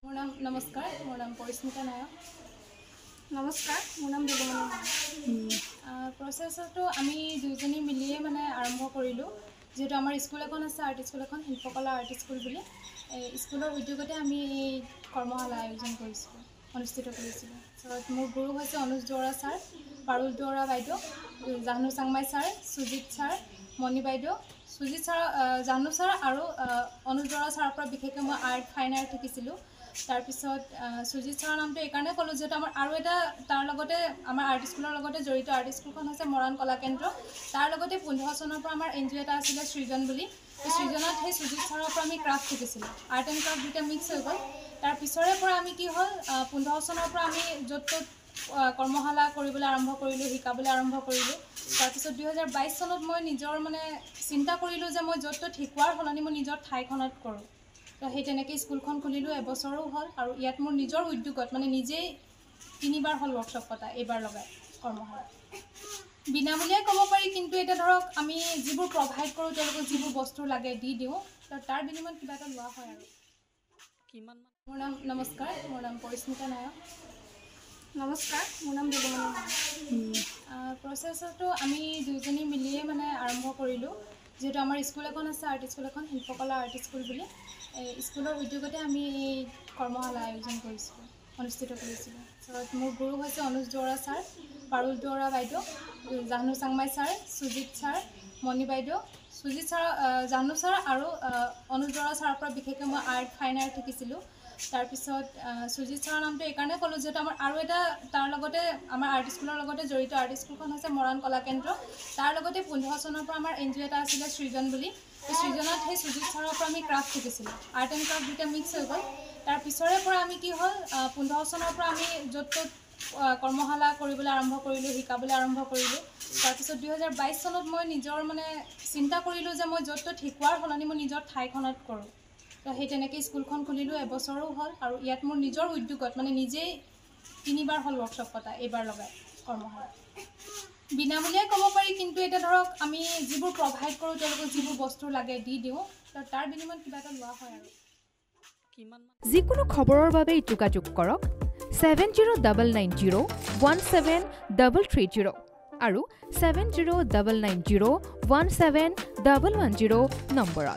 নমস্কাৰ মোৰ নাম পৰিস্মিতা নায়ক নমস্কাৰ মোৰ নাম দুলুমণি প্ৰচেছটো আমি দুজনী মিলিয়ে মানে আৰম্ভ কৰিলোঁ যেহেতু আমাৰ স্কুল এখন আছে আৰ্ট স্কুল এখন শিল্পকলা আৰ্ট স্কুল বুলি স্কুলৰ উদ্যোগতে আমি এই কৰ্মশালা আয়োজন কৰিছিলোঁ অনুষ্ঠিত কৰিছিলোঁ মোৰ গুৰু হৈছে অনুজ দুৱৰা ছাৰ পাৰুল দুৱৰা বাইদেউ জাহ্নু চাংমাই ছাৰ সুজিত ছাৰ মণি বাইদেউ সুজিত ছাৰ জাহ্নু ছাৰ আৰু অনুজ দুৱৰা ছাৰৰ পৰা বিশেষকৈ মই ফাইন আৰ্ট শিকিছিলোঁ তাৰপিছত সুজিত ছাৰৰ নামটো এইকাৰণে ক'লোঁ যিহেতু আমাৰ আৰু এটা তাৰ লগতে আমাৰ আৰ্ট স্কুলৰ লগতে জড়িত আৰ্ট স্কুলখন হৈছে মৰাণ কলা কেন্দ্ৰ তাৰ লগতে 15 চনৰ পৰা আমাৰ এন জি অ' এটা আছিলে সৃজন বুলি সৃজনত সেই সুজিত ছাৰৰ পৰা আমি ক্ৰাফ্ট শিকিছিলোঁ আৰ্ট এণ্ড ক্ৰাফ্ট দুটা মিক্স হৈ গ'ল তাৰ পিছৰে পৰা আমি কি হ'ল 15 চনৰ পৰা আমি য'ত ত'ত কৰ্মশালা কৰিবলৈ আৰম্ভ কৰিলোঁ শিকাবলৈ আৰম্ভ কৰিলোঁ তাৰপিছত 2022 চনত মই নিজৰ মানে চিন্তা কৰিলোঁ যে মই য'ত ত'ত শিকোৱাৰ সলনি মই নিজৰ ঠাইখনত কৰোঁ তো সেই তেনেকৈ স্কুলখন খুলিলোঁ এবছৰো হ'ল আৰু ইয়াত মোৰ নিজৰ উদ্যোগত মানে নিজেই 3বাৰ হ'ল ৱৰ্কশ্বপ পতা এইবাৰ লগাই কৰ্মশালা বিনামূলীয়াই ক'ব পাৰি কিন্তু এতিয়া ধৰক আমি যিবোৰ প্ৰভাইড কৰোঁ তেওঁলোকক যিবোৰ বস্তু লাগে দি দিওঁ তাৰ বিনিময়ত কিবা এটা লোৱা হয় আৰু কিমান নমস্কাৰ মোৰ নাম পৰিস্মিতা নায়ক নমস্কাৰ মোৰ নাম দুলুমণি প্ৰচেছটো আমি দুজনী মিলিয়ে মানে আৰম্ভ কৰিলোঁ যেহেতু আমাৰ স্কুল এখন আছে আৰ্ট স্কুল এখন শিল্পকলা আৰ্ট স্কুল বুলি স্কুলৰ উদ্যোগতে আমি এই কৰ্মশালা আয়োজন কৰিছিলোঁ অনুষ্ঠিত কৰিছিলোঁ মোৰ গুৰু হৈছে অনুজ দুৱৰা ছাৰ পাৰুল দুৱৰা বাইদেউ জাহ্নু চাংমাই ছাৰ সুজিত ছাৰ মণি বাইদেউ সুজিত ছাৰ জাহ্নু ছাৰ আৰু অনুজ দুৱৰা ছাৰৰ পৰা বিশেষকৈ মই ফাইন আৰ্ট শিকিছিলোঁ তাৰপিছত সুজিত ছাৰৰ নামটো এইকাৰণে ক'লোঁ যিহেতু আমাৰ আৰু এটা তাৰ লগতে আমাৰ আৰ্ট স্কুলৰ লগতে জড়িত আৰ্ট স্কুলখন হৈছে মৰাণ কলা কেন্দ্ৰ তাৰ লগতে 15 চনৰ পৰা আমাৰ এন জি অ' এটা আছিলে সৃজন বুলি সৃজনত সেই সুজিত ছাৰৰ পৰা আমি ক্ৰাফ্ট শিকিছিলোঁ আৰ্ট এণ্ড ক্ৰাফ্ট দুটা মিক্স হৈ গ'ল তাৰ পিছৰে পৰা আমি কি হ'ল 15 চনৰ পৰা আমি য'ত ত'ত কৰ্মশালা কৰিবলৈ আৰম্ভ কৰিলোঁ শিকাবলৈ আৰম্ভ কৰিলোঁ তাৰপিছত 2022 চনত মই নিজৰ মানে চিন্তা কৰিলোঁ যে মই য'ত ত'ত শিকোৱাৰ সলনি মই নিজৰ ঠাইখনত কৰোঁ তো সেই তেনেকৈ স্কুলখন খুলিলোঁ এবছৰো হ'ল আৰু ইয়াত মোৰ নিজৰ উদ্যোগত মানে নিজেই 3বাৰ হ'ল ৱৰ্কশ্বপ পতা এইবাৰ লগাই কৰ্মশালা বিনামূলীয়াই ক'ব পাৰি কিন্তু এতিয়া ধৰক আমি যিবোৰ প্ৰভাইড কৰোঁ তেওঁলোকক যিবোৰ বস্তু লাগে দি দিওঁ তাৰ বিনিময়ত কিবা এটা লোৱা হয় আৰু যিকোনো খবৰৰ বাবে যোগাযোগ কৰক 7099017330 আৰু 7099017110 নম্বৰত।